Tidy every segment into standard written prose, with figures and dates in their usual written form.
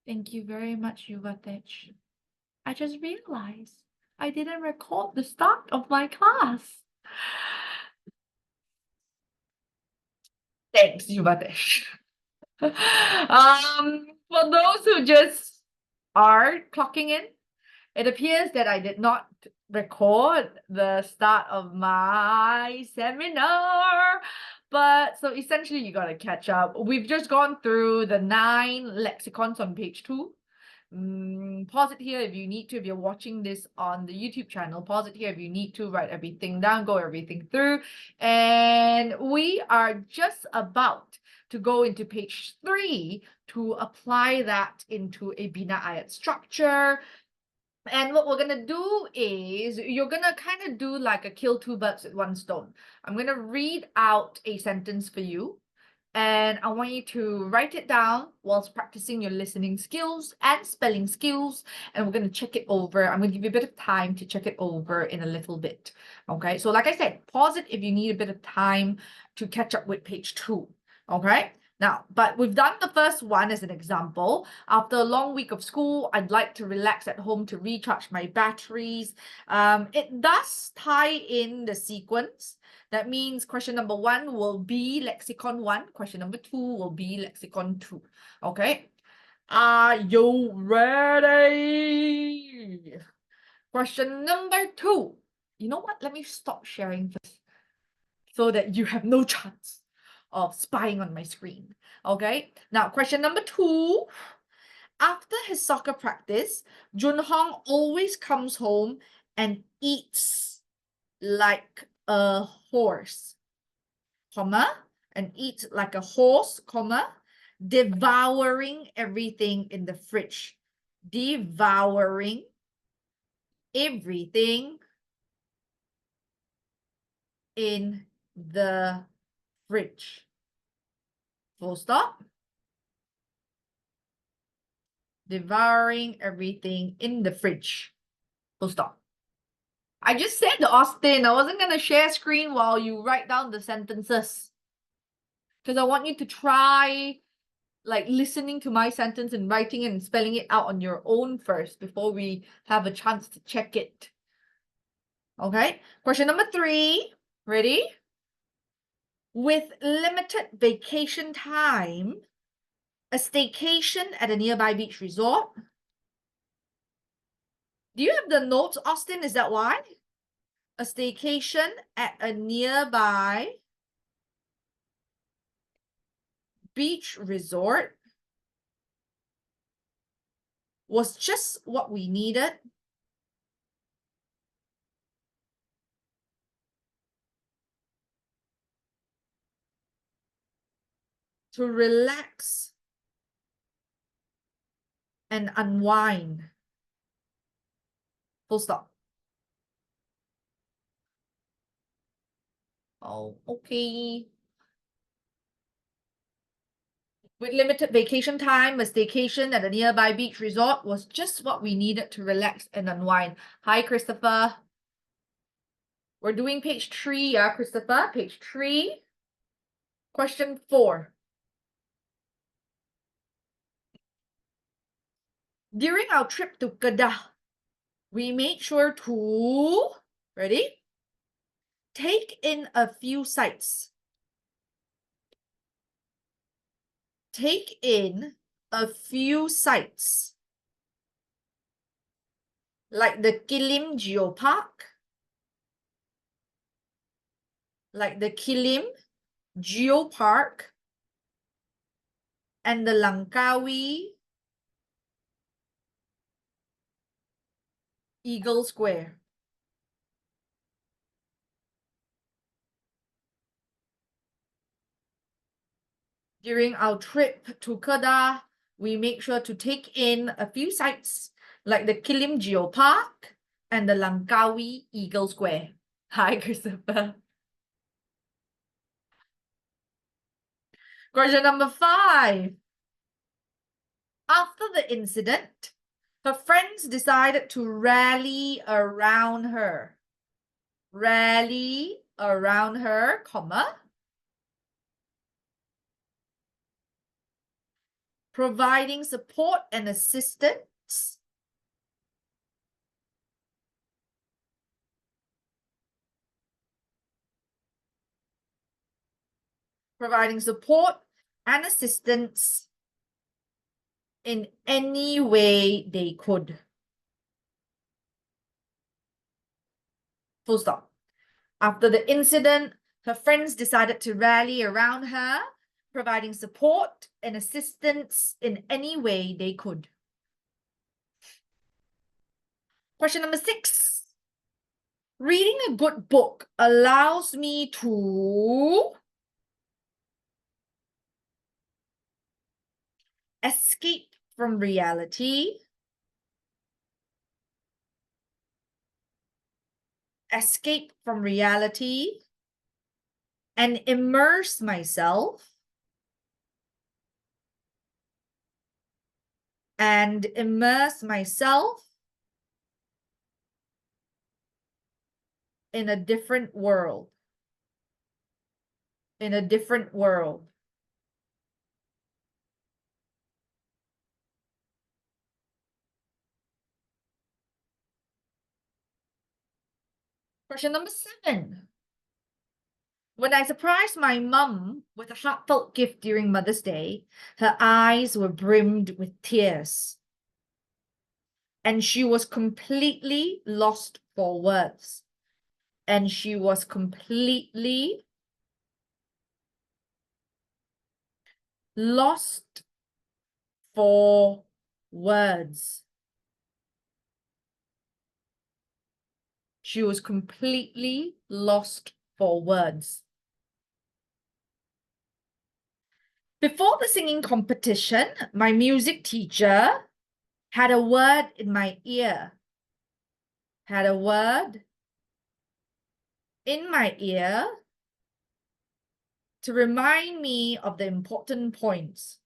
Thank you very much, Yuvatech. I just realized I didn't record the start of my class. Thanks, Yuvatech. For those who just are clocking in, it appears that I did not record the start of my seminar. But so essentially, you got to catch up. We've just gone through the 9 lexicons on page 2. Pause it here if you need to. If you're watching this on the YouTube channel, pause it here if you need to. Write everything down, go everything through. And we are just about to go into page 3 to apply that into a Bina Ayat structure. And what we're going to do is you're going to kind of do like a kill 2 birds with 1 stone. I'm going to read out a sentence for you. And I want you to write it down whilst practicing your listening skills and spelling skills. And we're going to check it over. I'm going to give you a bit of time to check it over in a little bit. Okay. So like I said, pause it if you need a bit of time to catch up with page 2. Okay. Now, but we've done the first one as an example. After a long week of school, I'd like to relax at home to recharge my batteries. It does tie in the sequence. That means question number 1 will be lexicon 1. Question number 2 will be lexicon 2. Okay. Are you ready? Question number 2. You know what? Let me stop sharing first so that you have no chance of spying on my screen. Okay. Now, question number 2. After his soccer practice, Junhong always comes home and eats like a horse, comma, and eats like a horse, comma, devouring everything in the fridge. Devouring everything in the fridge. Full stop. Devouring everything in the fridge. Full stop. I just said to Austin, I wasn't going to share screen while you write down the sentences. Because I want you to try like listening to my sentence and writing it and spelling it out on your own first before we have a chance to check it. Okay. Question number 3. Ready? With limited vacation time, a staycation at a nearby beach resort. Do you have the notes, Austin? Is that why? A staycation at a nearby beach resort was just what we needed to relax and unwind. Full stop. Oh, okay. With limited vacation time, a staycation at a nearby beach resort was just what we needed to relax and unwind. Hi, Christopher. We're doing page 3, yeah, Christopher? Page 3. Question 4. During our trip to Kedah, we made sure to, ready? Take in a few sights. Take in a few sights. Like the Kilim Geopark. Like the Kilim Geopark. And the Langkawi Eagle Square. During our trip to Kedah, we make sure to take in a few sites like the Kilim Geopark and the Langkawi Eagle Square. Hi, Christopher. Question number 5. After the incident, her friends decided to rally around her. Rally around her, comma. providing support and assistance, providing support and assistance in any way they could. Full stop. After the incident, her friends decided to rally around her, providing support and assistance in any way they could. Question number 6. Reading a good book allows me to escape from reality, and immerse myself in a different world. Question number 7. When I surprised my mum with a heartfelt gift during Mother's Day, her eyes were brimmed with tears, and she was completely lost for words. Lost for words. She was completely lost for words. Before the singing competition, my music teacher had a word in my ear. Had a word in my ear to remind me of the important points.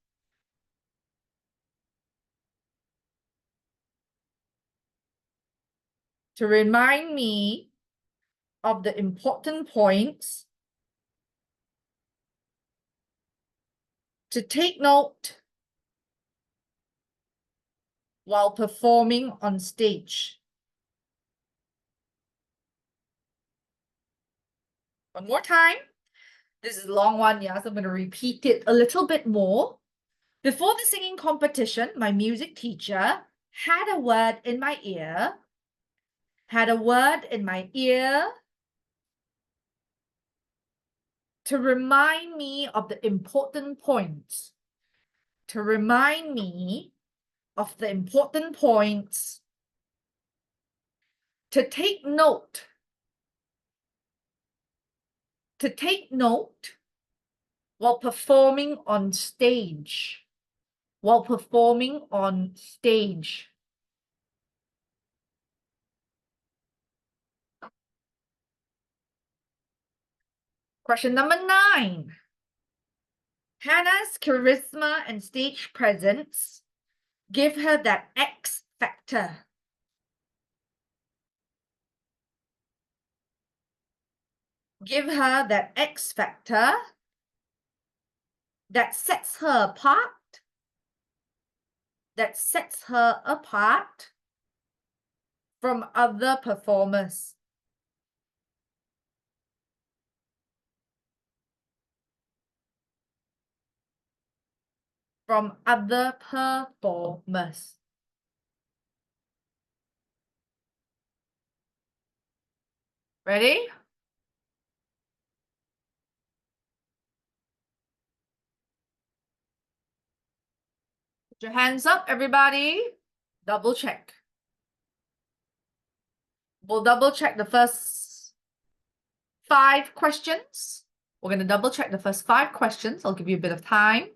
To remind me of the important points. To take note while performing on stage. One more time. This is a long one, yeah, so I'm going to repeat it a little bit more. Before the singing competition, my music teacher had a word in my ear. Had a word in my ear to remind me of the important points. To remind me of the important points. To take note. To take note while performing on stage. While performing on stage. Question number 9. Hannah's charisma and stage presence give her that X factor. Give her that X factor that sets her apart. That sets her apart from other performers. From other performers. Ready? Put your hands up, everybody. Double check. We'll double check the first 5 questions. We're going to double check the first 5 questions. I'll give you a bit of time.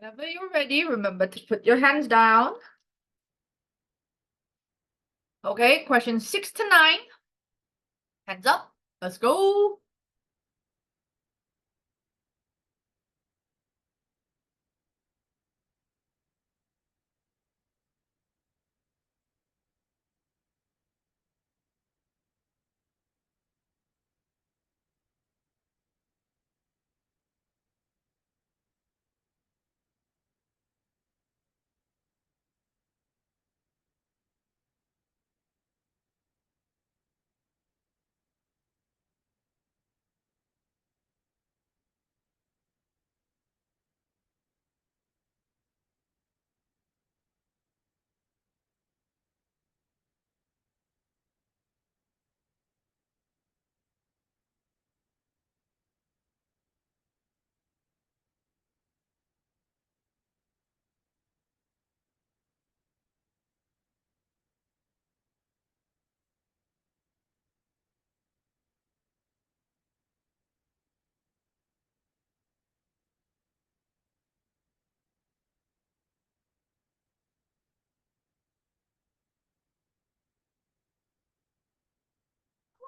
Whenever you're ready, remember to put your hands down. Okay, question 6 to 9. Hands up. Let's go.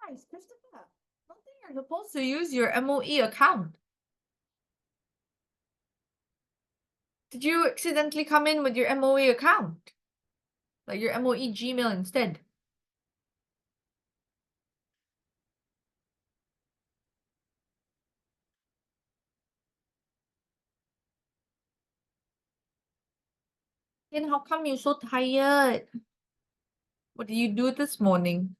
Nice, Christopher. I don't think you're supposed to use your MOE account. Did you accidentally come in with your MOE account? Like your MOE Gmail instead? Then how come you're so tired? What did you do this morning?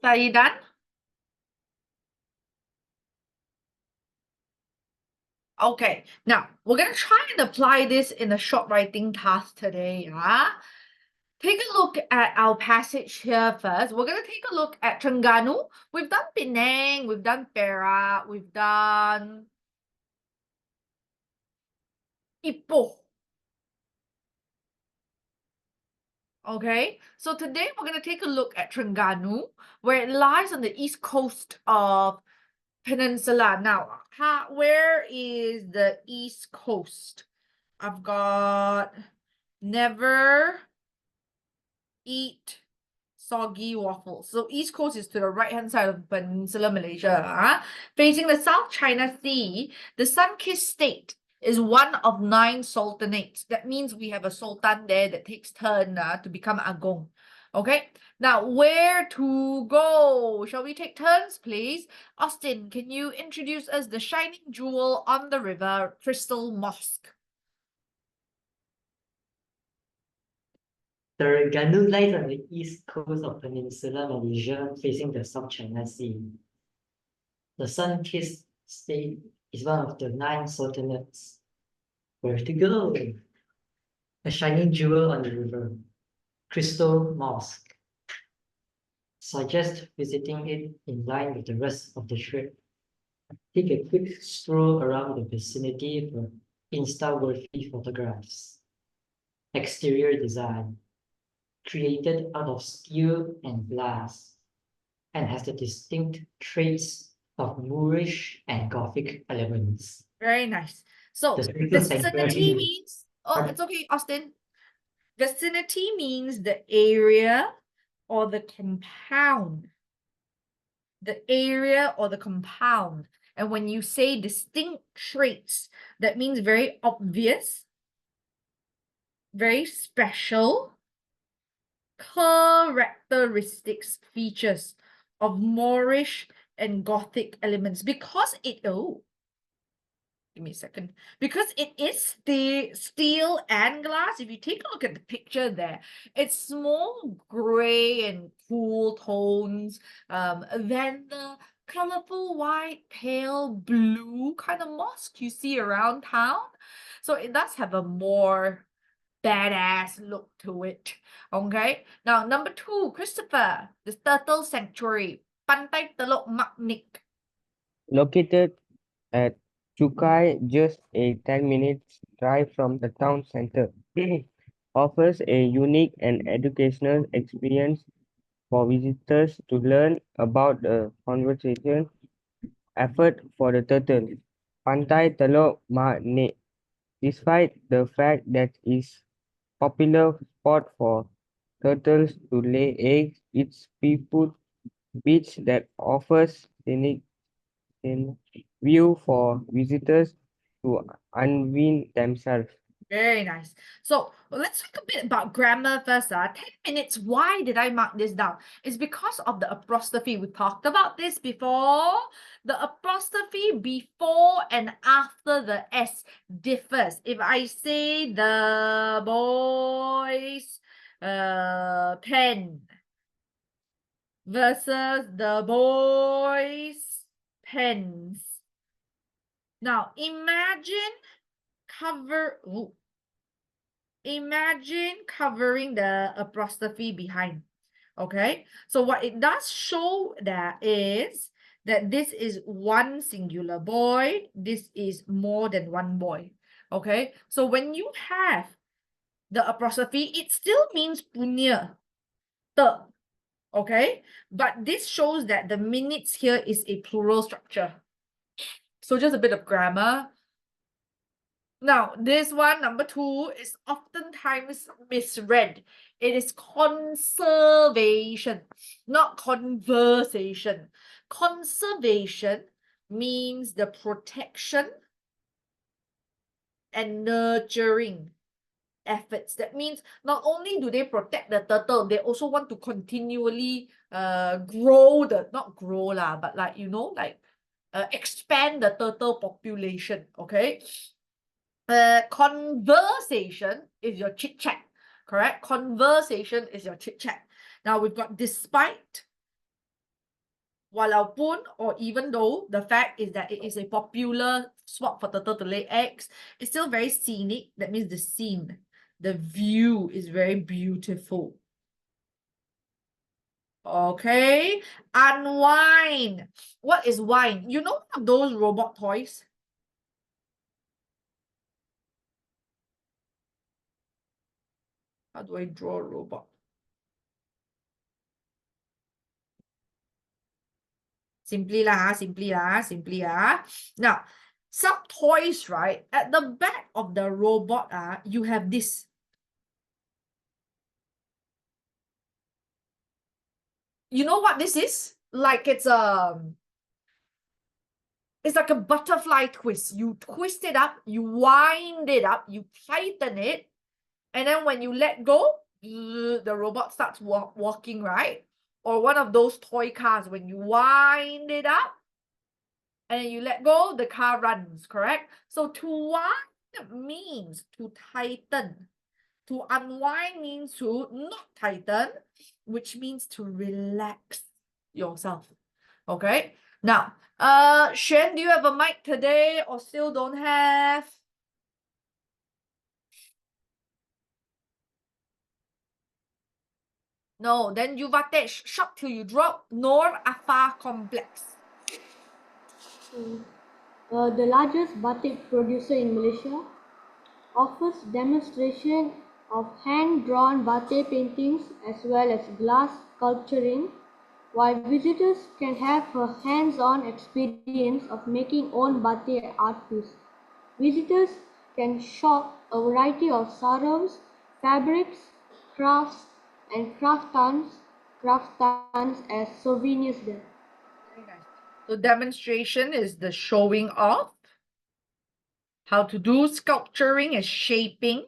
Are you done? Okay, now we're gonna try and apply this in a short writing task today. Take a look at our passage here first. We're gonna take a look at Terengganu. We've done Penang, we've done Perak, we've done Ipoh. Okay, so today we're gonna take a look at Terengganu, where it lies on the east coast of Peninsula. Now, where is the east coast? I've got never eat soggy waffles. So east coast is to the right-hand side of Peninsula Malaysia. Facing the South China Sea, the sun-kissed state is one of 9 sultanates. That means we have a sultan there that takes turn to become Agong. Okay, now where to go? Shall we take turns, please? Austin, can you introduce us the shining jewel on the river, Crystal Mosque? Terengganu lies on the east coast of Peninsula Malaysia, facing the South China Sea. The sun-kissed state is one of the 9 sultanates. Where to go? A shining jewel on the river, Crystal Mosque. Suggest visiting it in line with the rest of the trip. Take a quick stroll around the vicinity for Insta-worthy photographs. Exterior design. Created out of steel and glass, and has the distinct traits of Moorish and Gothic elements. Very nice. So The spiritual vicinity sanctuary means, oh, it's okay, Austin. Vicinity means the area or the compound. The area or the compound. And when you say distinct traits, that means very obvious, very special characteristics, features of Moorish and Gothic elements. Because it, oh, give me a second. Because it is steel and glass. If you take a look at the picture there, it's small gray and cool tones. Then the colorful white, pale blue kind of mosque you see around town. So it does have a more badass look to it. Okay. Now, number 2, Christopher, the turtle sanctuary. Pantai Teluk Magnik. Located at Chukai, just a 10 minutes drive from the town center, offers a unique and educational experience for visitors to learn about the conservation effort for the turtle. Pantai Teluk Magnik, despite the fact that it's popular spot for turtles to lay eggs, it's people beach that offers scenic view for visitors to unwind themselves. Very nice. So let's talk a bit about grammar first. 10 minutes. Why did I mark this down? It's because of the apostrophe. We talked about this before. The apostrophe before and after the S differs. If I say the boys pen versus the boys pens. Now imagine covering the apostrophe behind. Okay, so what it does show that is that this is one singular boy, this is more than one boy. Okay, so when you have the apostrophe, it still means punya, the. Okay, but this shows that the minutes here is a plural structure. So just a bit of grammar. Now, this one, number 2, is oftentimes misread. It is conservation, not conversation. Conservation means the protection and nurturing efforts. That means not only do they protect the turtle, they also want to continually grow not grow lah, but like, you know, like expand the turtle population, okay? Conversation is your chit chat, correct? Conversation is your chit chat. Now we've got despite, walaupun, or even though. The fact is that it is a popular spot for turtle to lay eggs. It's still very scenic. That means the scene, the view is very beautiful. Okay, unwind. What is wine? You know those robot toys? How do I draw a robot? Simply lah, simply lah, simply lah. Now, some toys, right? At the back of the robot, you have this. You know what this is? Like it's like a butterfly twist. You twist it up, you wind it up, you tighten it, and then when you let go, the robot starts walking, right? Or one of those toy cars, when you wind it up and then you let go, the car runs, correct? So to wind means to tighten. To unwind means to not tighten, which means to relax yourself. Okay? Now, Xuan, do you have a mic today or still don't have? No, then you Vatesh, shop till you drop, Nor Afa Complex. The largest batik producer in Malaysia, offers demonstration of hand-drawn batik paintings as well as glass sculpturing, while visitors can have a hands-on experience of making own batik art piece. Visitors can shop a variety of saroms, fabrics, crafts, and craftans as souvenirs there. Very nice. So demonstration is the showing off. How to do sculpturing is shaping,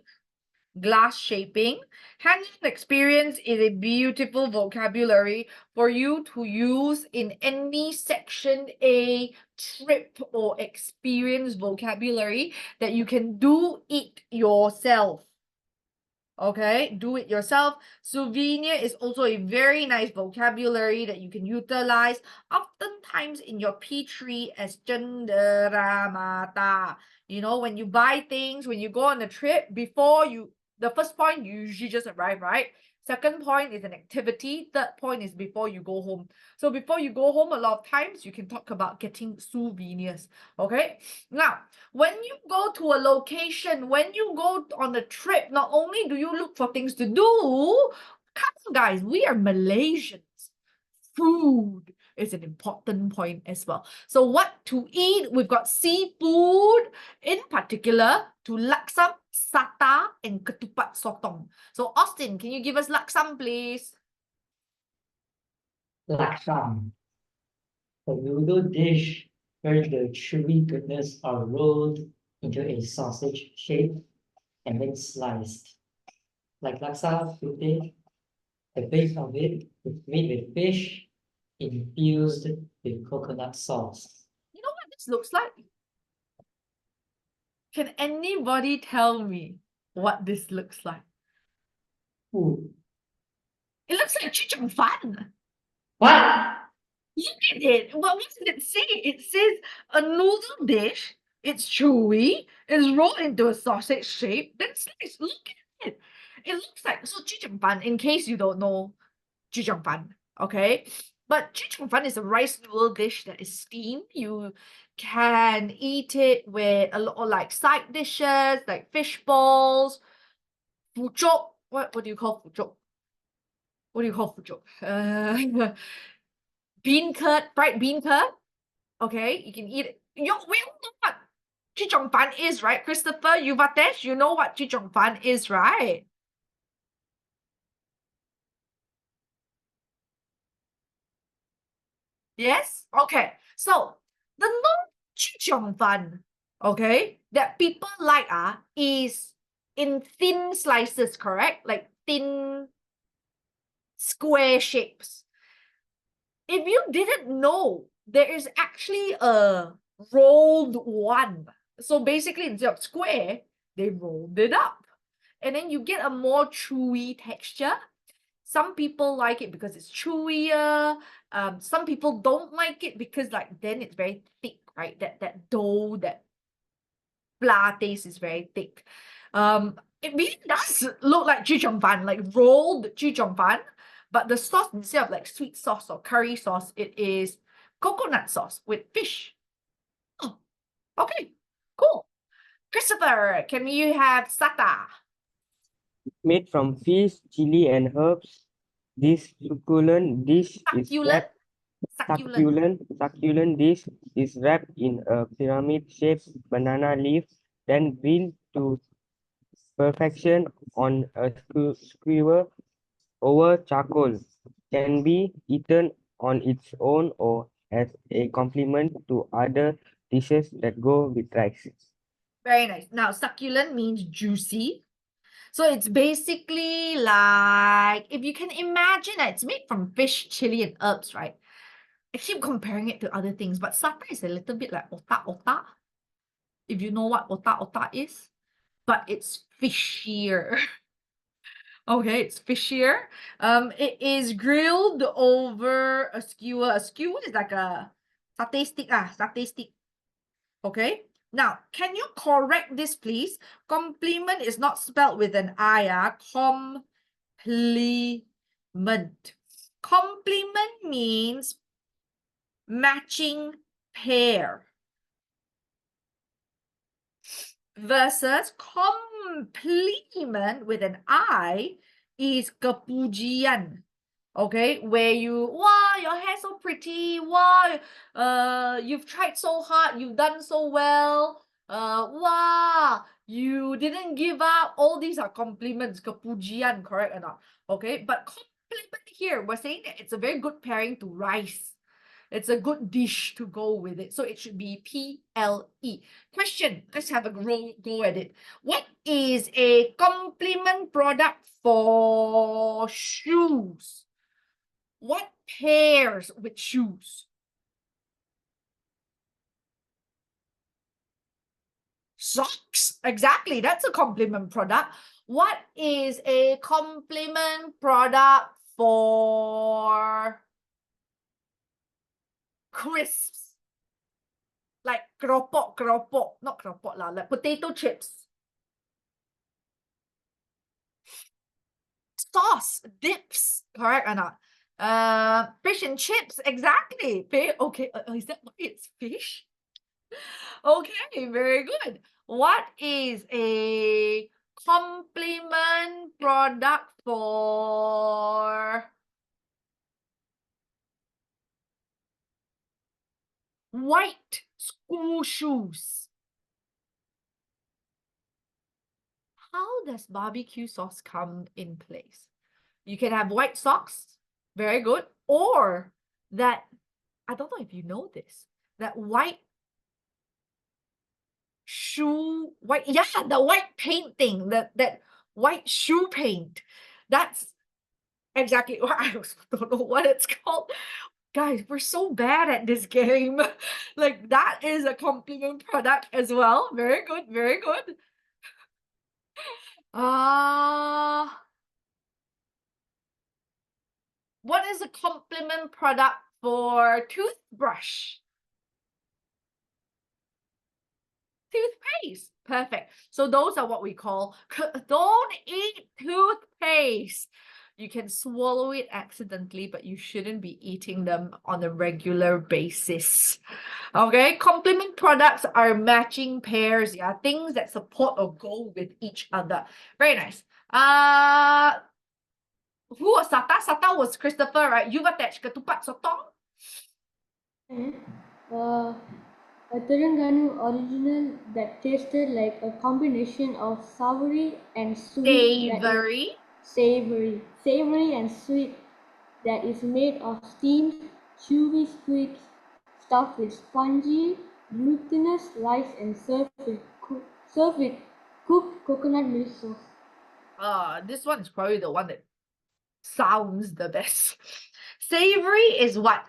glass shaping. Hands-on experience is a beautiful vocabulary for you to use in any Section A trip or experience vocabulary that you can do it yourself. Okay, do it yourself. Souvenir is also a very nice vocabulary that you can utilize oftentimes in your P3 as cenderamata. You know, when you buy things, when you go on a trip, before you The first point, you usually just arrive, right? Second point is an activity. Third point is before you go home. So before you go home, a lot of times you can talk about getting souvenirs. Okay. Now, when you go to a location, when you go on a trip, not only do you look for things to do, come on, guys, we are Malaysians. Food is an important point as well. So what to eat? We've got seafood, in particular, to laksam, sata, and ketupat sotong. So Austin, can you give us laksam, please? Laksam, a noodle dish where the chewy goodness are rolled into a sausage shape and then sliced. Like laksa pute, the base of it is made with fish infused with coconut sauce. You know what this looks like? Can anybody tell me what this looks like? Ooh. It looks like chicharron fan. What? Look at it. What does it say? It says a noodle dish. It's chewy. It's rolled into a sausage shape. Then sliced. Look at it. It looks like so chicharron. In case you don't know chicharron, okay? But chicharron is a rice noodle dish that is steamed. You can eat it with a lot of like side dishes, like fish balls, fuchok. What do you call fuchok? What do you call fuchok? Bean curd, fried bean curd. Okay, you can eat it. We all know what chicharron is, right? Christopher, Yuvatesh, you know what chicharron is, right? Yes? Okay. So, the non-chicharron, okay, that people like is in thin slices, correct? Like thin square shapes. If you didn't know, there is actually a rolled one. So basically, instead of square, they rolled it up. And then you get a more chewy texture. Some people like it because it's chewier. Some people don't like it because like then it's very thick, right? That dough, that blah taste is very thick. It really does look like chicharron, like rolled chicharron, but the sauce, instead of like sweet sauce or curry sauce, it is coconut sauce with fish. Oh, okay, cool. Christopher, can you have sata? Made from fish, chili, and herbs. This succulent dish is Succulent? wrapped Succulent. succulent dish is wrapped in a pyramid-shaped banana leaf, then grilled to perfection on a skewer over charcoal. Can be eaten on its own or as a complement to other dishes that go with rice. Very nice. Now, succulent means juicy. So it's basically like, if you can imagine that it's made from fish, chili, and herbs, right? I keep comparing it to other things, but sata is a little bit like otak, if you know what otak is, but it's fishier. Okay, it's fishier. It is grilled over a skewer. A skewer is like a satay stick. Okay. Now, can you correct this, please? Complement is not spelled with an I. Complement. Complement means matching pair. Versus complement with an I is kepujian. Okay, where you, wow, your hair so pretty, wow, you've tried so hard, you've done so well, wow, you didn't give up. All these are compliments, kepujian, correct or not? Okay, but compliment here, we're saying that it's a very good pairing to rice. It's a good dish to go with it. So it should be PLE. Question, let's have a go at it. What is a complement product for shoes? What pairs with shoes? Socks. Exactly. That's a complement product. What is a complement product for crisps? Like keropok, not keropok lah, like potato chips. sauce, dips, correct or not? Fish and chips, exactly. Okay, is that why it's fish? Okay, very good. What is a complement product for white school shoes? How does barbecue sauce come in place? You can have white socks, very good, or that, I don't know if you know this, that white shoe, the white paint thing, that white shoe paint. That's exactly what I also don't know what it's called. Guys, we're so bad at this game. Like, that is a compliment product as well. Very good, very good. What is a complement product for toothbrush? Toothpaste. Perfect. So those are what we call, don't eat toothpaste. You can swallow it accidentally, but you shouldn't be eating them on a regular basis. Okay, complement products are matching pairs, yeah, things that support or go with each other. Very nice. Who was Sata? Sata was Christopher, right? You've attached ketupat sotong. A Terengganu original that tasted like a combination of savory and sweet. Savory and sweet, that is made of steamed, chewy squid stuffed with spongy, glutinous rice and served with cooked coconut milk sauce. This one is probably the one that sounds the best. Savory is what?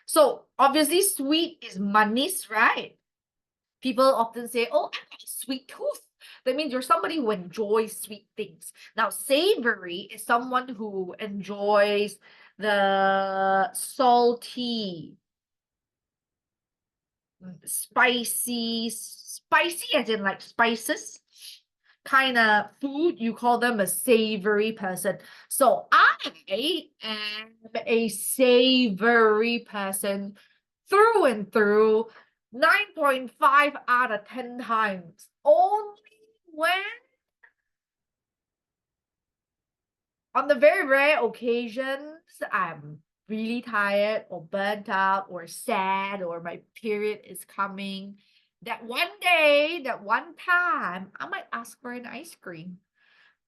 So obviously sweet is manis, right? People often say, oh, I got a sweet tooth. That means you're somebody who enjoys sweet things. Now, savory is someone who enjoys the salty, spicy as in like spices kind of food. You call them a savory person. So I am a savory person through and through. 9.5 out of 10 times. Only when, on the very rare occasions, I'm really tired or burnt out or sad or my period is coming, that one day, that one time, I might ask for an ice cream.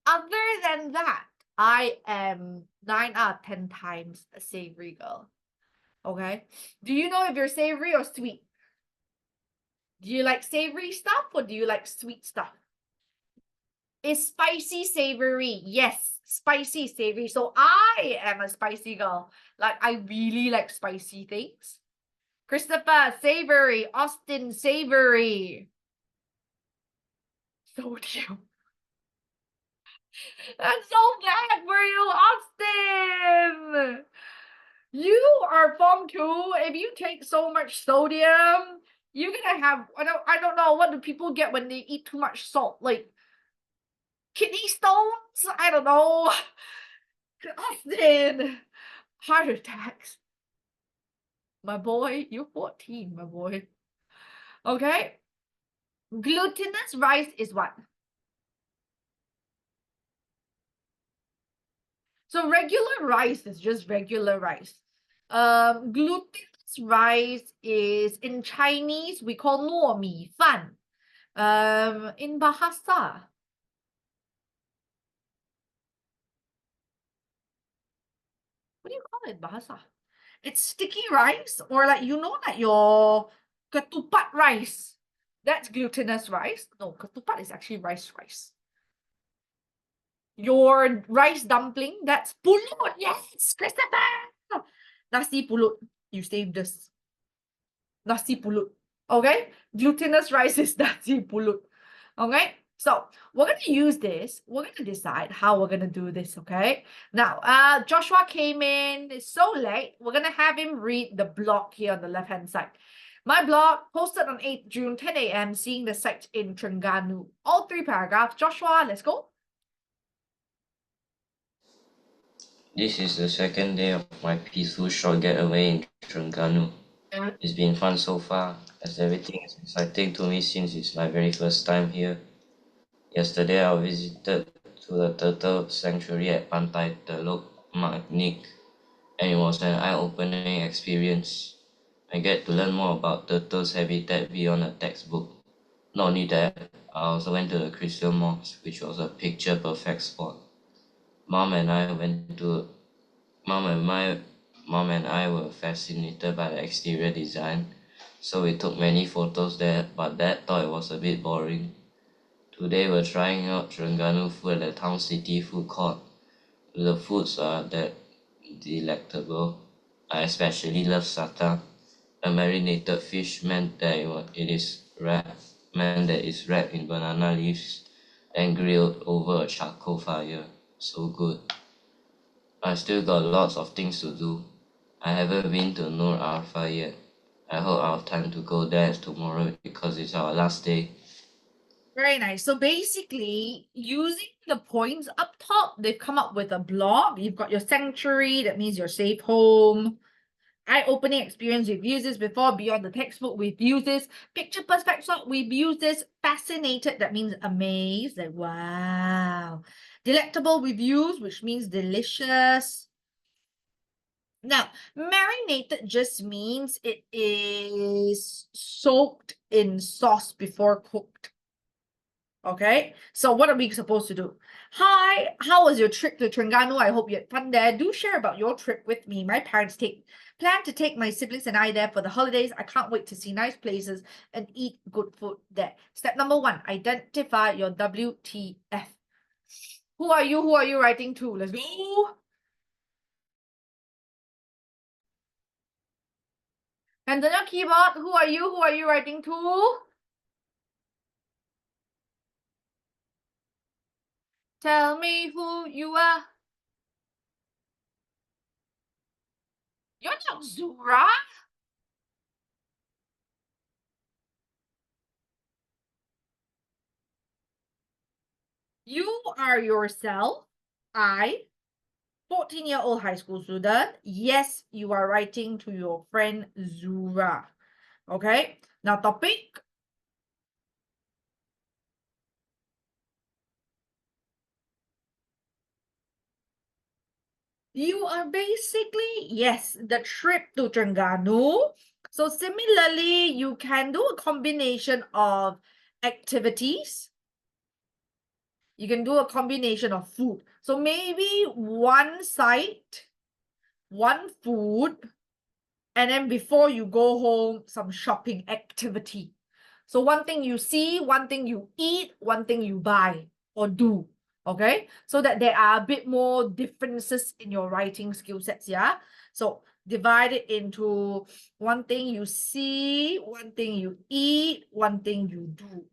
Other than that, I am 9 out of 10 times a savory girl. Okay? Do you know if you're savory or sweet? Do you like savory stuff or do you like sweet stuff? Is spicy savory? Yes, spicy savory. So I am a spicy girl. Like, I really like spicy things. Christopher, savory. Austin, savory. Sodium. That's so bad for you, Austin. You are Form 2. If you take so much sodium, you're gonna have, I don't know, what do people get when they eat too much salt? Like kidney stones? I don't know. Austin. Heart attacks. My boy, you're 14, my boy. Okay. Glutinous rice is what? So regular rice is just regular rice. Glutinous rice is, in Chinese, we call 糯米饭. In Bahasa, what do you call it, Bahasa? It's sticky rice, or like, you know, like your ketupat rice. That's glutinous rice. No, ketupat is actually rice. Your rice dumpling, that's pulut. Yes, Christopher. Nasi pulut. You saved this. Nasi pulut. Okay? Glutinous rice is nasi pulut. Okay? So we're going to use this. We're going to decide how we're going to do this, okay? Now, Joshua came in. It's so late. We're going to have him read the blog here on the left-hand side. My blog, posted on 8th June, 10 a.m., seeing the sights in Terengganu. All 3 paragraphs. Joshua, let's go. This is the second day of my peaceful short getaway in Terengganu. It's been fun so far, as everything is exciting to me since it's my very first time here. Yesterday I visited to the turtle sanctuary at Pantai Teluk Magnik, and it was an eye-opening experience. I get to learn more about turtles' habitat beyond a textbook. Not only that, I also went to the Crystal Mosque, which was a picture-perfect spot. Mom and I went to Mom and my Mom and I were fascinated by the exterior design, so we took many photos there, but Dad thought it was a bit boring. Today we're trying out Terengganu food at the Town City food court. The foods are that delectable. I especially love sata, a marinated fish meant that is wrapped in banana leaves and grilled over a charcoal fire. So good. I still got lots of things to do. I haven't been to Nur Arfa yet. I hope I'll have time to go there tomorrow because it's our last day. Very nice. So basically, using the points up top, they've come up with a blog. You've got your sanctuary, that means your safe home. Eye-opening experience, we've used this before. Beyond the textbook, we've used this. Picture perfect shot, we've used this. Fascinated, that means amazed, like wow. Delectable, we've used, which means delicious. Now, marinated just means it is soaked in sauce before cooked. Okay, so what are we supposed to do? Hi, how was your trip to Terengganu? I hope you had fun there. Do share about your trip with me. My parents plan to take my siblings and I there for the holidays. I can't wait to see nice places and eat good food there. Step number 1, identify your WTF. Who are you? Who are you writing to? Let's go. And on your keyboard, who are you? Who are you writing to? Tell me who you are. You're not Zura. You are yourself. I, 14-year-old high school student. Yes, you are writing to your friend Zura. Okay, now topic. You are basically, yes, the trip to Terengganu. So similarly, you can do a combination of activities. You can do a combination of food. So maybe one site, one food, and then before you go home, some shopping activity. So one thing you see, one thing you eat, one thing you buy or do. Okay, so that there are a bit more differences in your writing skill sets. Yeah, so divide it into one thing you see, one thing you eat, one thing you do.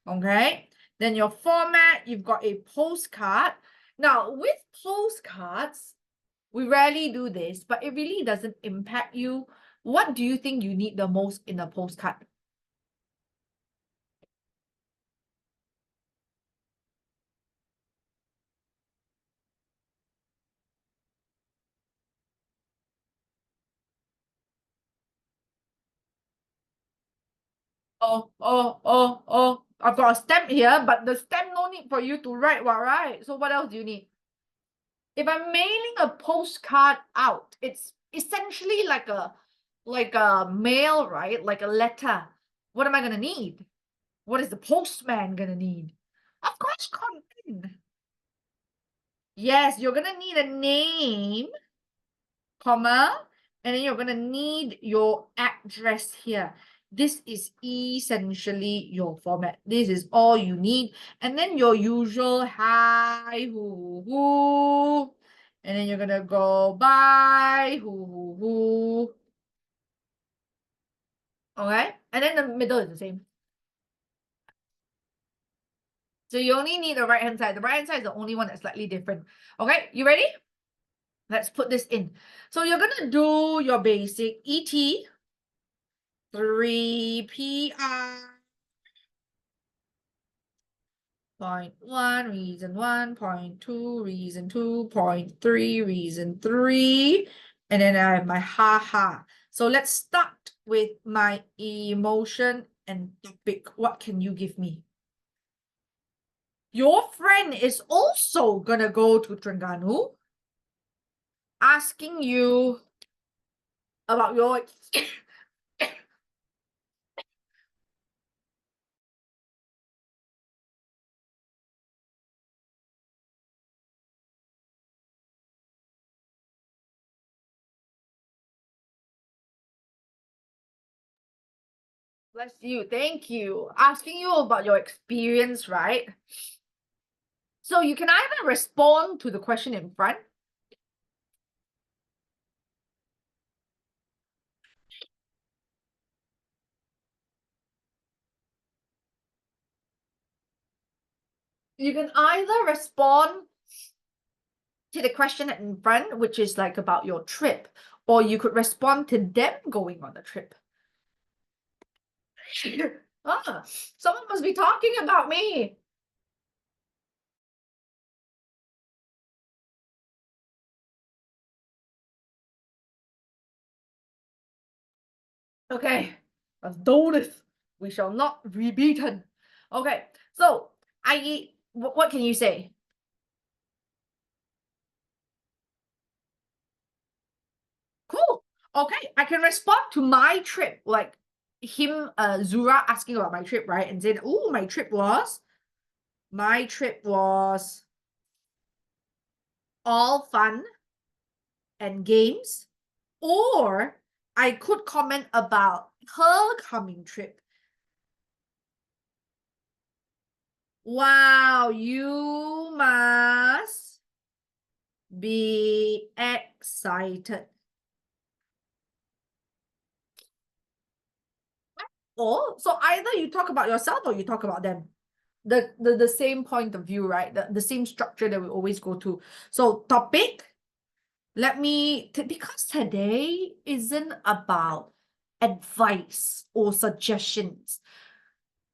Okay, then your format, you've got a postcard. Now with postcards, we rarely do this, but it really doesn't impact you. What do you think you need the most in a postcard? Oh, I've got a stamp here, but the stamp no need for you to write, what, right? So what else do you need? If I'm mailing a postcard out, it's essentially like a mail, right? Like a letter. What am I gonna need? What is the postman gonna need? Of course, content. Yes, you're gonna need a name, comma, and then you're gonna need your address here. This is essentially your format. This is all you need. And then your usual hi, who. And then you're gonna go bye, who. Okay? And then the middle is the same. So you only need the right-hand side. The right-hand side is the only one that's slightly different. Okay, you ready? Let's put this in. So you're gonna do your basic ET, 3PR, Point 1, reason 1, point 2, reason 2, point 3, reason 3. And then I have my ha. So let's start with my emotion and topic. What can you give me? Your friend is also gonna go to Terengganu, asking you about your Bless you, thank you. Asking you about your experience, right? So you can either respond to the question in front. You can either respond to the question in front, which is like about your trip, or you could respond to them going on the trip. Someone must be talking about me. Okay, let's do this. We shall not be beaten. Okay, so what can you say? Cool. Okay, I can respond to my trip, like him, Zura asking about my trip, right? And saying, oh, my trip was all fun and games. Or I could comment about her coming trip. Wow, you must be excited. Or so either you talk about yourself or you talk about them. The same point of view, right? The same structure that we always go to. So topic, because today isn't about advice or suggestions.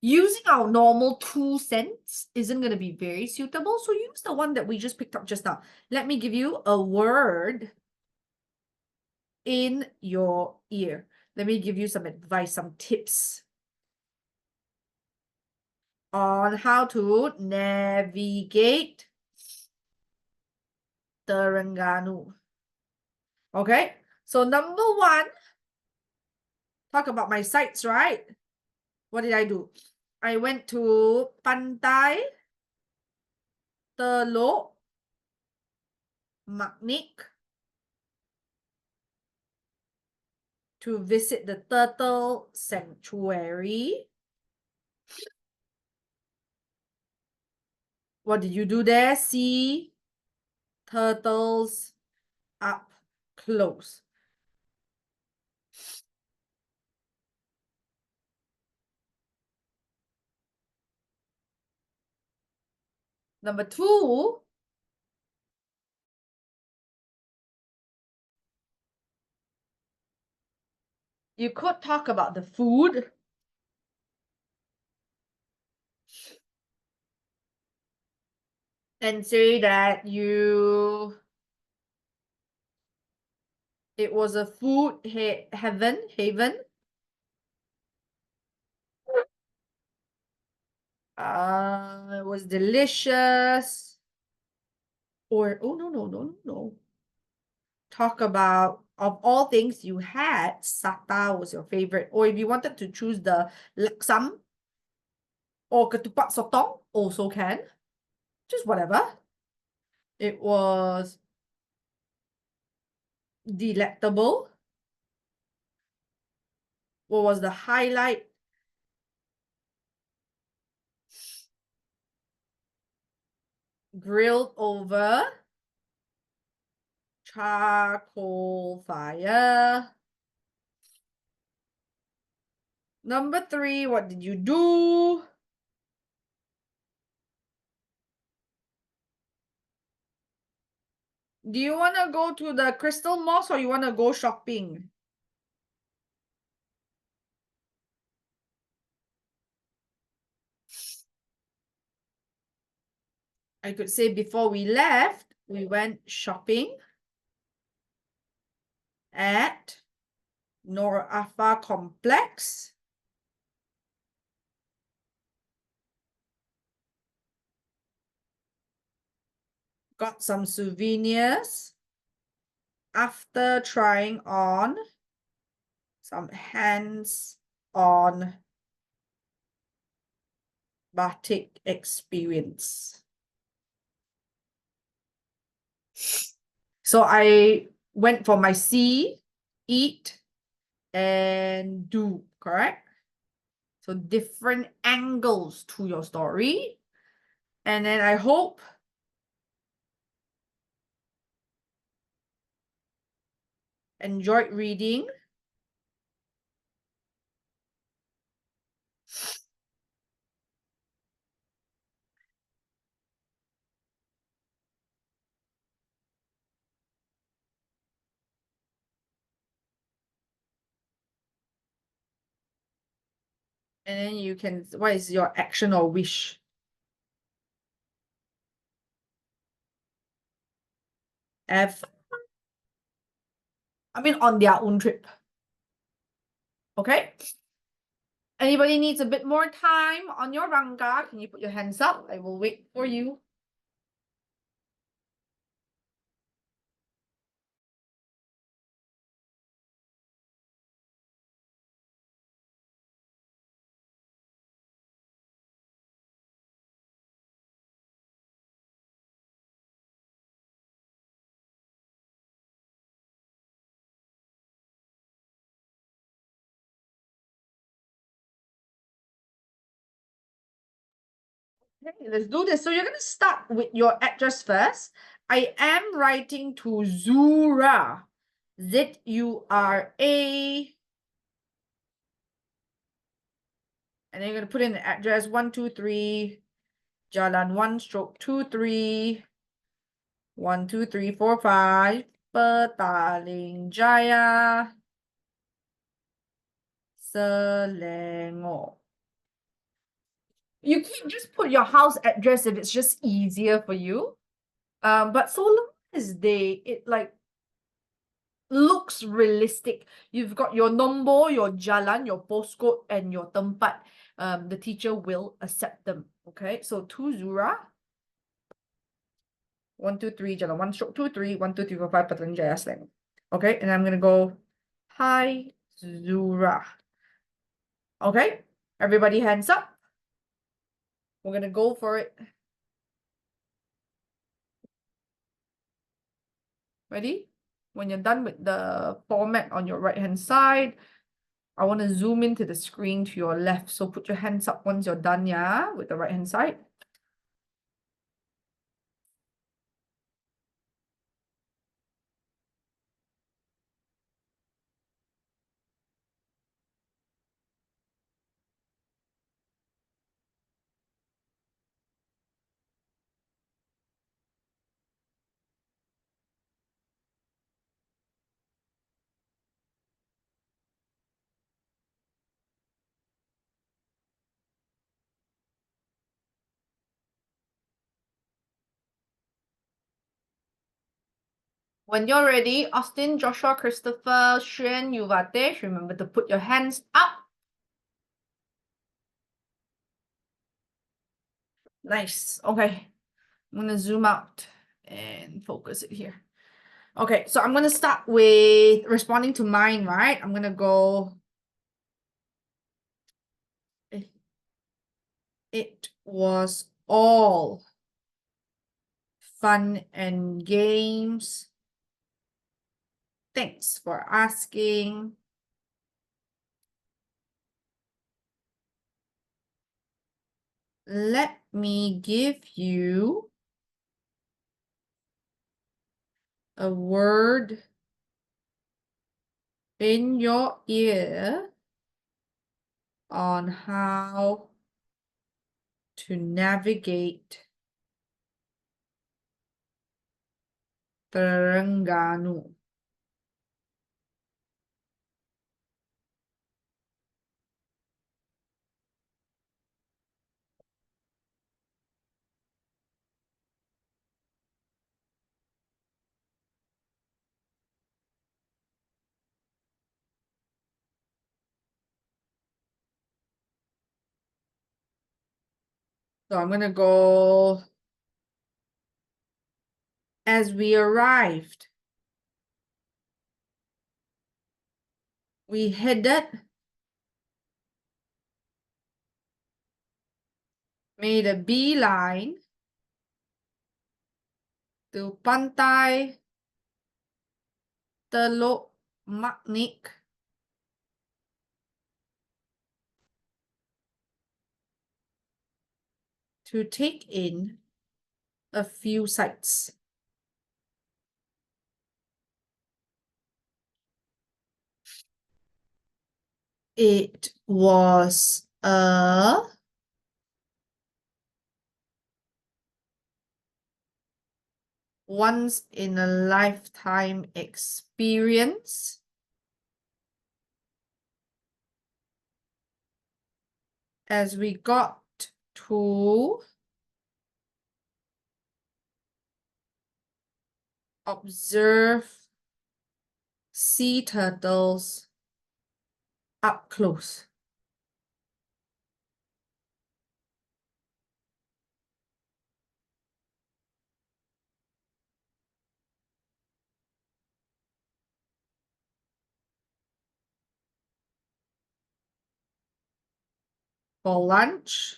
Using our normal 2 cents isn't going to be very suitable. So use the one that we just picked up just now. Let me give you a word in your ear. Let me give you some advice, some tips on how to navigate Terengganu. Okay, so number 1, talk about my sites, right? What did I do? I went to Pantai Teluk Magnik to visit the turtle sanctuary. What did you do there? See turtles up close. Number 2, you could talk about the food. And say that it was a food haven. It was delicious. Or, oh, no. Talk about, of all things you had, Sata was your favorite. Or if you wanted to choose the laksam or ketupat sotong, also can. Just whatever. It was delectable. What was the highlight? Grilled over charcoal fire. Number 3, what did you do? Do you want to go to the Crystal Mosque or you want to go shopping? I could say before we left, we went shopping at Nor Afa Complex. Got some souvenirs after trying on some hands-on batik experience. So I went for my see, eat, and do, correct? So different angles to your story. And then I hope enjoyed reading. And then you can, what is your action or wish? F. I mean, on their own trip. Okay? Anybody needs a bit more time on your rangga? Can you put your hands up? I will wait for you. Okay, let's do this. So you're going to start with your address first. I am writing to Zura. Z-U-R-A. And then you're going to put in the address 123 Jalan 1/23 12345 Petaling Jaya, Selangor. You can just put your house address if it's just easier for you. But so long as it like looks realistic. You've got your nombor, your jalan, your postcode, and your tempat. The teacher will accept them. Okay, so to Zura. 123 Jalan 1/23 12345 Petaling Jaya Selangor. Okay, and I'm gonna go, hi Zura. Okay, everybody hands up. We're gonna go for it. Ready? When you're done with the format on your right hand side, I want to zoom into the screen to your left. So put your hands up once you're done, yeah, with the right hand side. When you're ready, Austin, Joshua, Christopher, Xuan, Yuvatesh, remember to put your hands up. Nice. Okay. I'm going to zoom out and focus it here. Okay, so I'm going to start with responding to mine, right? I'm going to go, it was all fun and games. Thanks for asking. Let me give you a word in your ear on how to navigate Terengganu. So I'm gonna go as we arrived. We made a beeline to Pantai Teluk Magnik to take in a few sights. It was a once in a lifetime experience. As we got to observe sea turtles up close. For lunch,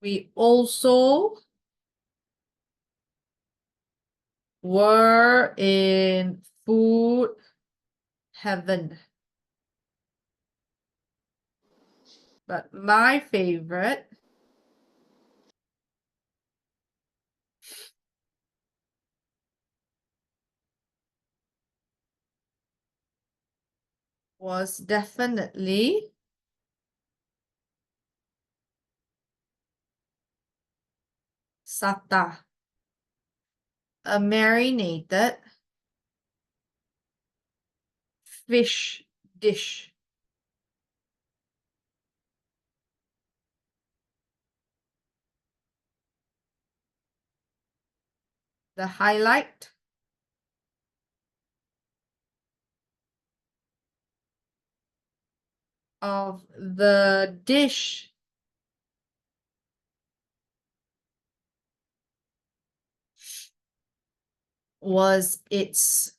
we also were in food heaven. But my favorite was definitely sata, a marinated fish dish. The highlight of the dish was its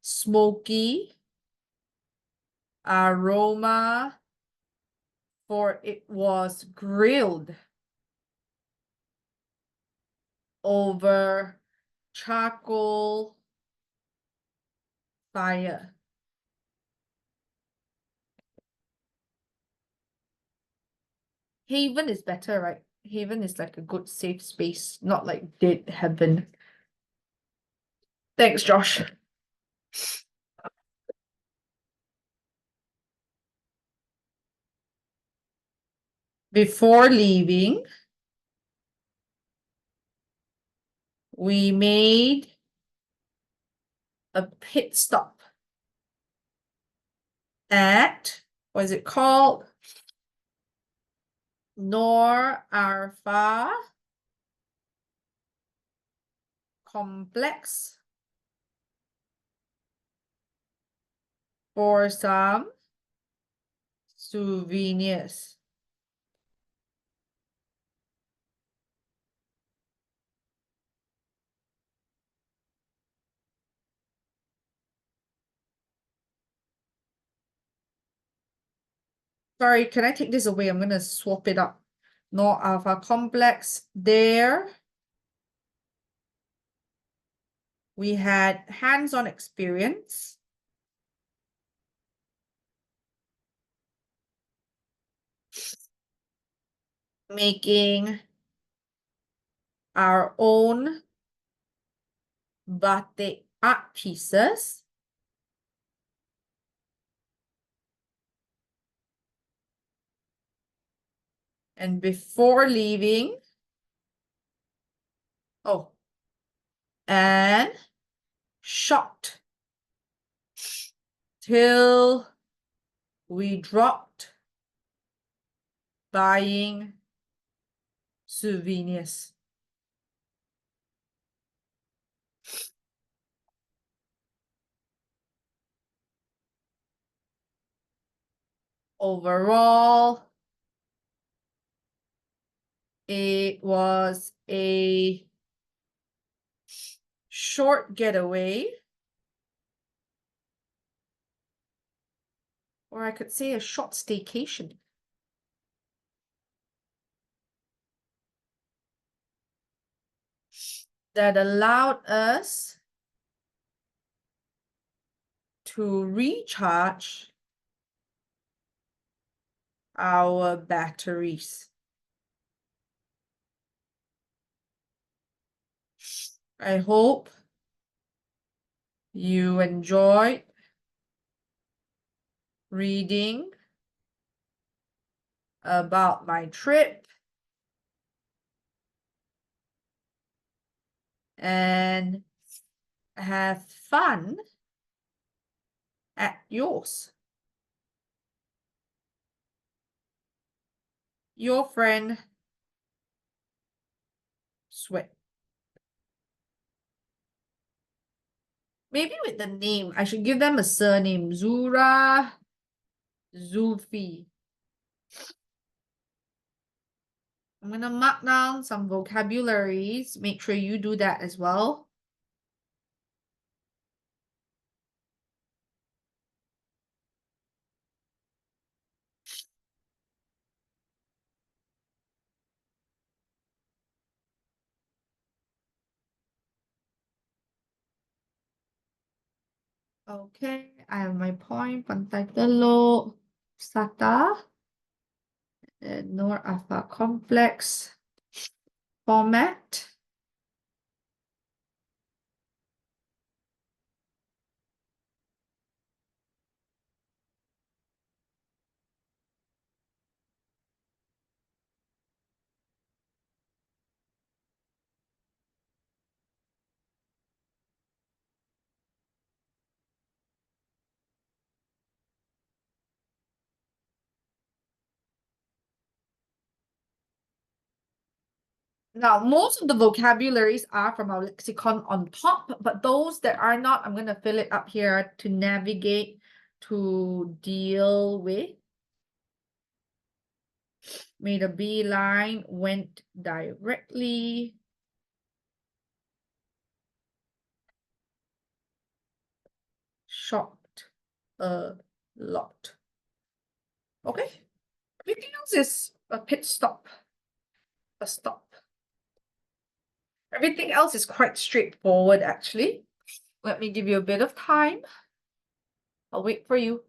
smoky aroma, for it was grilled over charcoal fire. Haven is better, right? Haven is like a good safe space, not like dead heaven. Thanks, Josh. Before leaving, we made a pit stop at, what is it called? Nor Arfa Complex for some souvenirs. Sorry, can I take this away? I'm going to swap it up. Nor Alpha Complex. There, we had hands-on experience. Making our own batik art pieces. And before leaving, and shocked till we dropped buying souvenirs. Overall, it was a short getaway, or I could say a short staycation. That allowed us to recharge our batteries. I hope you enjoyed reading about my trip and have fun at yours. Your friend, Suet. Maybe with the name, I should give them a surname. Zura, Zulfi. I'm gonna mark down some vocabularies. Make sure you do that as well. Okay, I have my point. Pantai Teluk, SATA, and Nur Alpha Complex format. Now, most of the vocabularies are from our lexicon on top, but those that are not, I'm going to fill it up here to navigate, to deal with. Made a beeline, went directly. Shocked a lot. Okay. Everything else is a pit stop. A stop. Everything else is quite straightforward, actually. Let me give you a bit of time. I'll wait for you.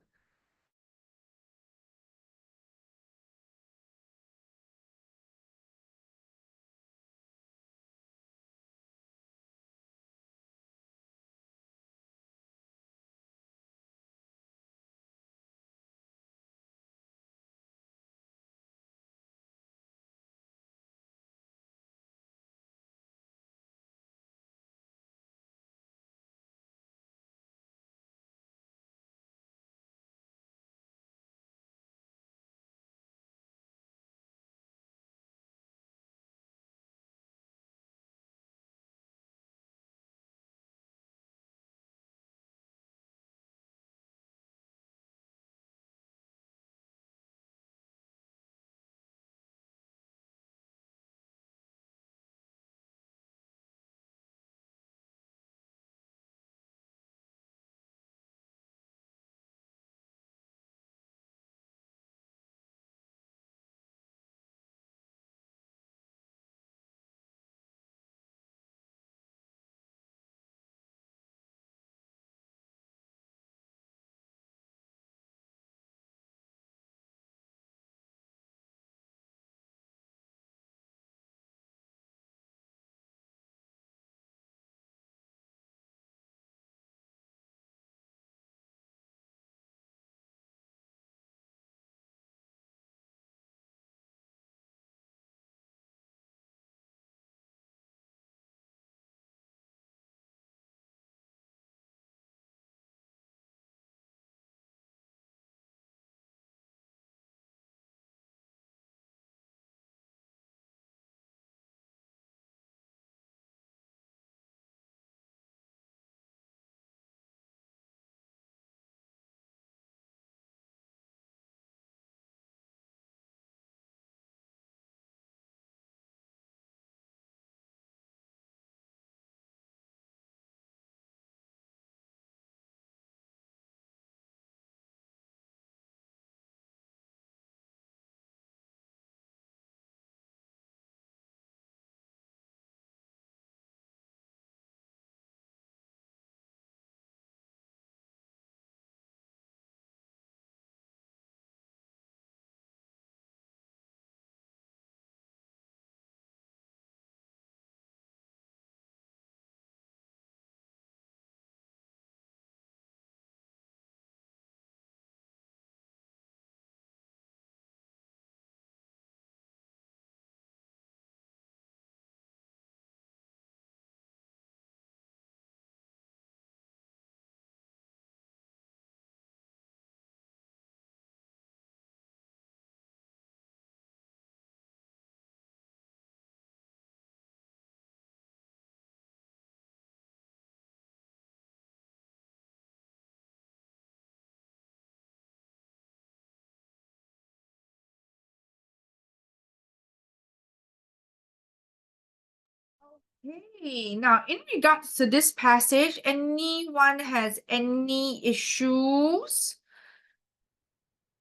Okay, now in regards to this passage, anyone has any issues?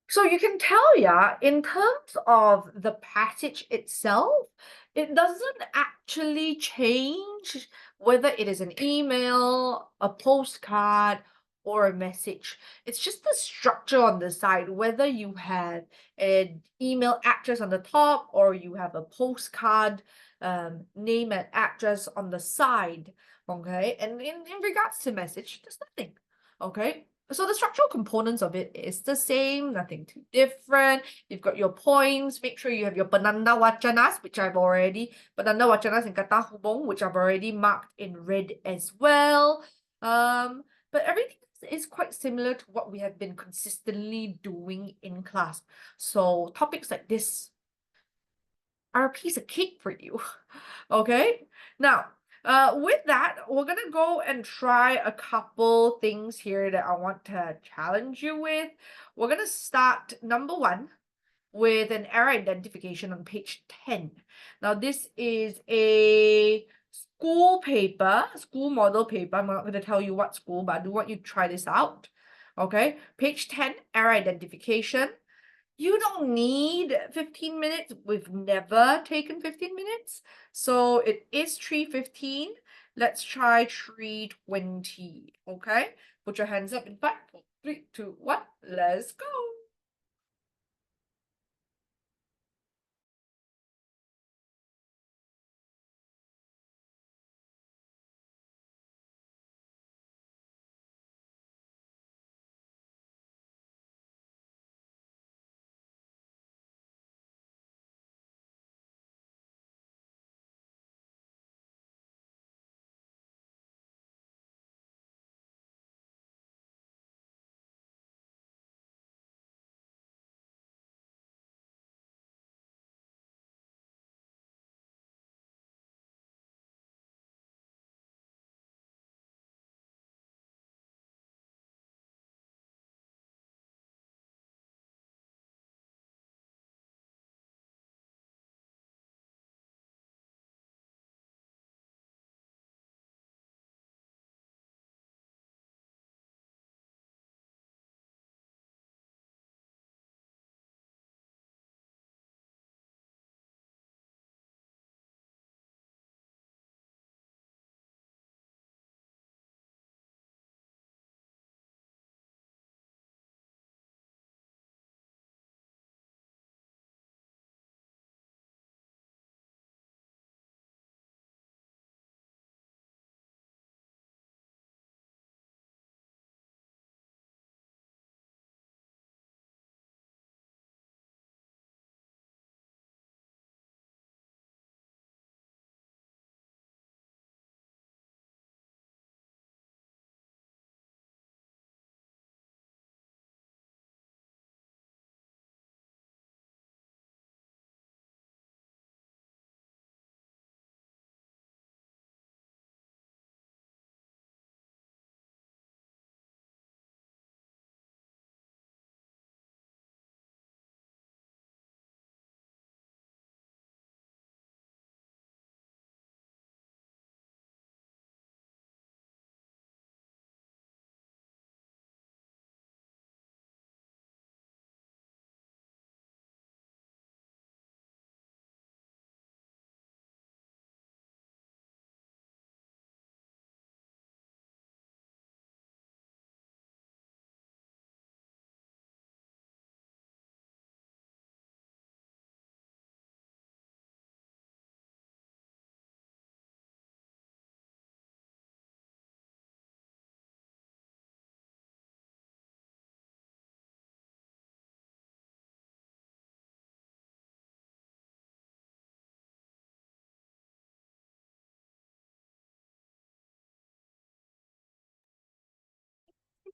So you can tell, yeah, in terms of the passage itself, it doesn't actually change whether it is an email, a postcard, or a message. It's just the structure on the side, whether you have an email address on the top or you have a postcard name and address on the side, okay? And in regards to message, there's nothing, okay? So the structural components of it is the same, nothing too different. You've got your points. Make sure you have your Penanda Wachanas, which I've already, Penanda Wachanas and Kata Hubong, which I've already marked in red as well. But everything is quite similar to what we have been consistently doing in class. So topics like this are a piece of cake for you. Okay? Now, with that, we're gonna go and try a couple things here that I want to challenge you with. We're gonna start number 1 with an error identification on page 10. Now, this is a school paper, school model paper. I'm not gonna tell you what school, but I do want you to try this out. Okay, page 10, error identification. You don't need 15 minutes. We've never taken 15 minutes. So it is 3:15. Let's try 3:20. Okay? Put your hands up in 5, 4, 3, 2, 1. Let's go.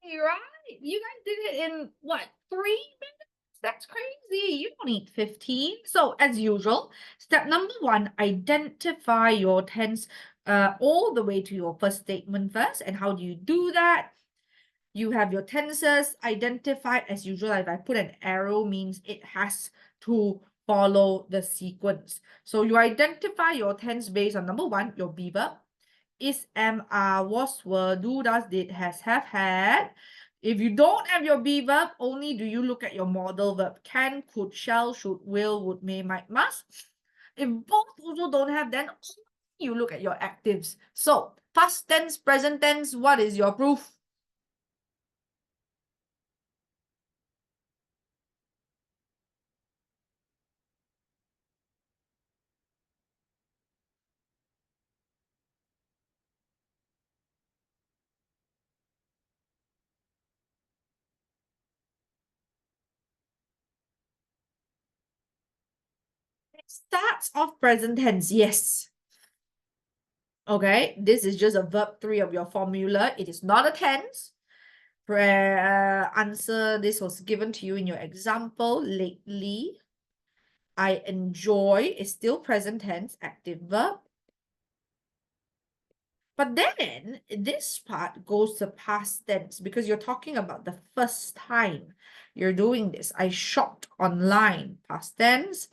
You're right. You guys did it in what, 3 minutes? That's crazy. You don't need 15. So as usual, step number 1, identify your tense all the way to your first statement first. And how do you do that? You have your tenses identified as usual. If I put an arrow, means it has to follow the sequence. So you identify your tense based on number 1, your be verb. Is, am, are, was, were, do, does, did, has, have, had. If you don't have your be verb, only do you look at your modal verb. Can, could, shall, should, will, would, may, might, must. If both also don't have, then you look at your actives. So past tense, present tense, what is your proof? It starts off present tense, yes. Okay, this is just a verb 3 of your formula. It is not a tense. Answer, this was given to you in your example. Lately, I enjoy is still present tense, active verb. But then this part goes to past tense because you're talking about the first time you're doing this. I shopped online, past tense.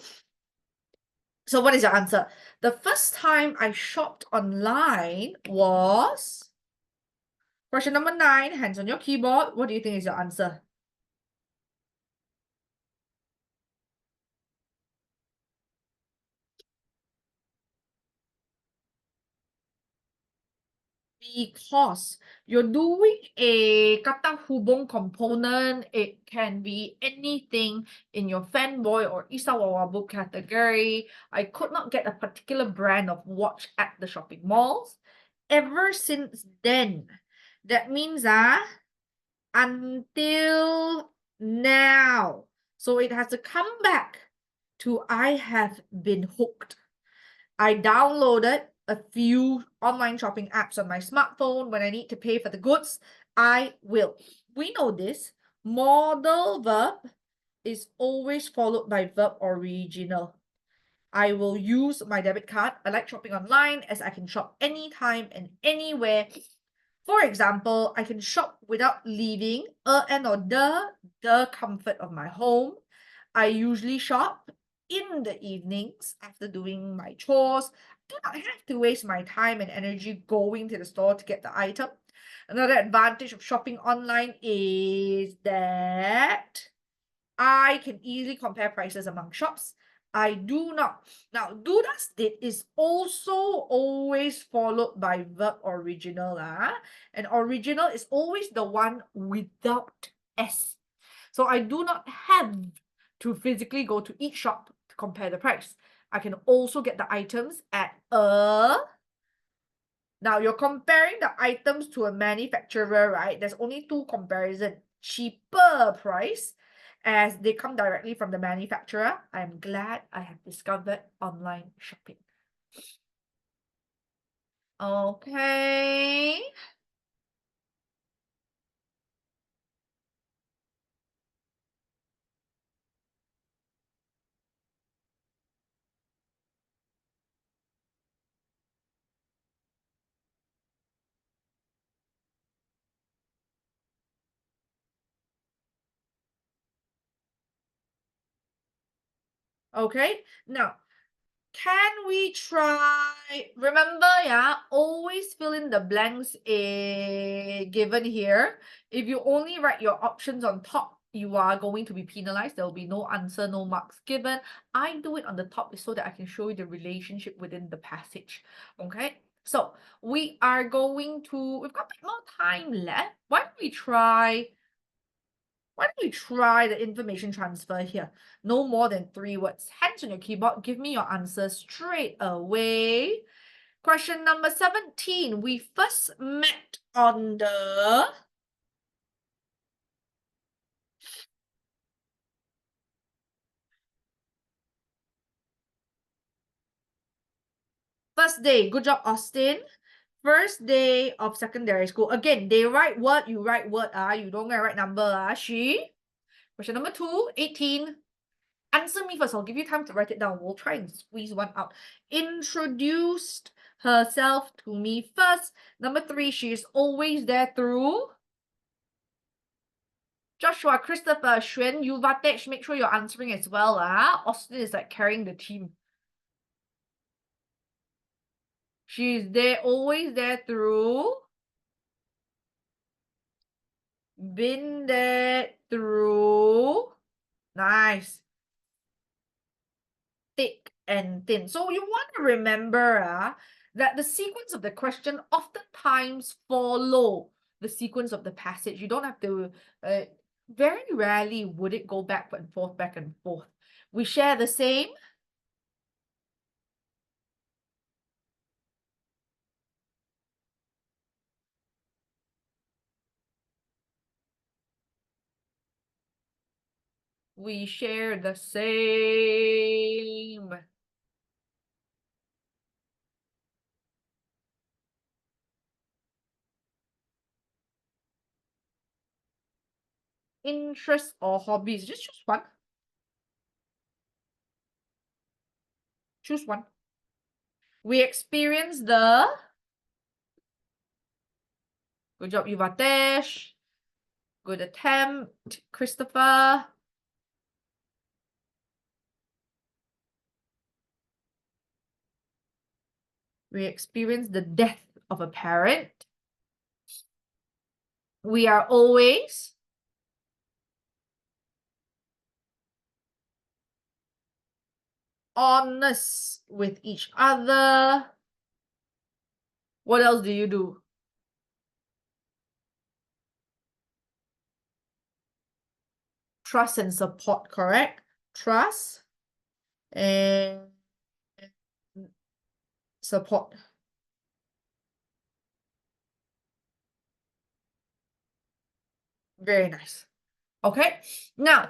So what is your answer? The first time I shopped online was question number 9, hands on your keyboard. What do you think is your answer? Because you're doing a kata hubung component, it can be anything in your fanboy or isawawa book category. I could not get a particular brand of watch at the shopping malls. Ever since then, that means until now. So it has to come back to I have been hooked. I downloaded a few online shopping apps on my smartphone. When I need to pay for the goods, I will. We know this. Modal verb is always followed by verb original. I will use my debit card. I like shopping online as I can shop anytime and anywhere. For example, I can shop without leaving and or the comfort of my home. I usually shop in the evenings after doing my chores. Do not have to waste my time and energy going to the store to get the item. Another advantage of shopping online is that I can easily compare prices among shops. I do not. Now, do does did is also always followed by verb original. And original is always the one without S. So I do not have to physically go to each shop to compare the price. I can also get the items at a... Now, you're comparing the items to a manufacturer, right? There's only 2 comparisons. Cheaper price as they come directly from the manufacturer. I'm glad I have discovered online shopping. Okay. Okay. Now, can we try? Remember, always fill in the blanks given here. If you only write your options on top, you are going to be penalized. There will be no answer, no marks given. I do it on the top so that I can show you the relationship within the passage. Okay, so we are going to, we've got a bit more time left. Why don't we try the information transfer here? No more than 3 words. Hands on your keyboard. Give me your answer straight away. Question number 17. We first met on the first day. Good job, Austin. First day of secondary school. Again, they write word, you write word. You don't write number. She. Question number 2, 18. Answer me first. I'll give you time to write it down. We'll try and squeeze one out. Introduced herself to me first. Number 3, she is always there through Joshua, Christopher, Xuan, Yuvatech, make sure you're answering as well. Austin is like carrying the team. She's there, always there through. Been there through. Nice. Thick and thin. So you want to remember that the sequence of the question oftentimes follow the sequence of the passage. You don't have to, very rarely would it go back and forth, back and forth. We share the same. We share the same. Interests or hobbies. Just choose one. Choose one. We experience the. Good job, Yuvatesh. Good attempt, Christopher. We experience the death of a parent. We are always honest with each other. What else do you do? Trust and support, correct? Trust and support. Very nice. Okay, now,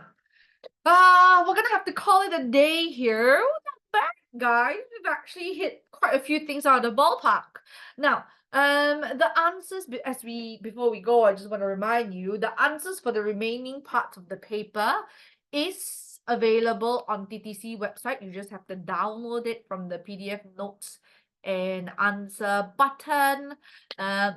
we're gonna have to call it a day here. Not bad, guys. We've actually hit quite a few things out of the ballpark. Now, the answers, before we go, I just want to remind you, the answers for the remaining parts of the paper is available on TTC website. You just have to download it from the PDF notes and answer button.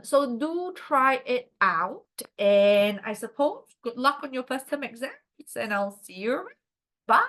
So do try it out, and I suppose good luck on your first term exams, and I'll see you. Bye.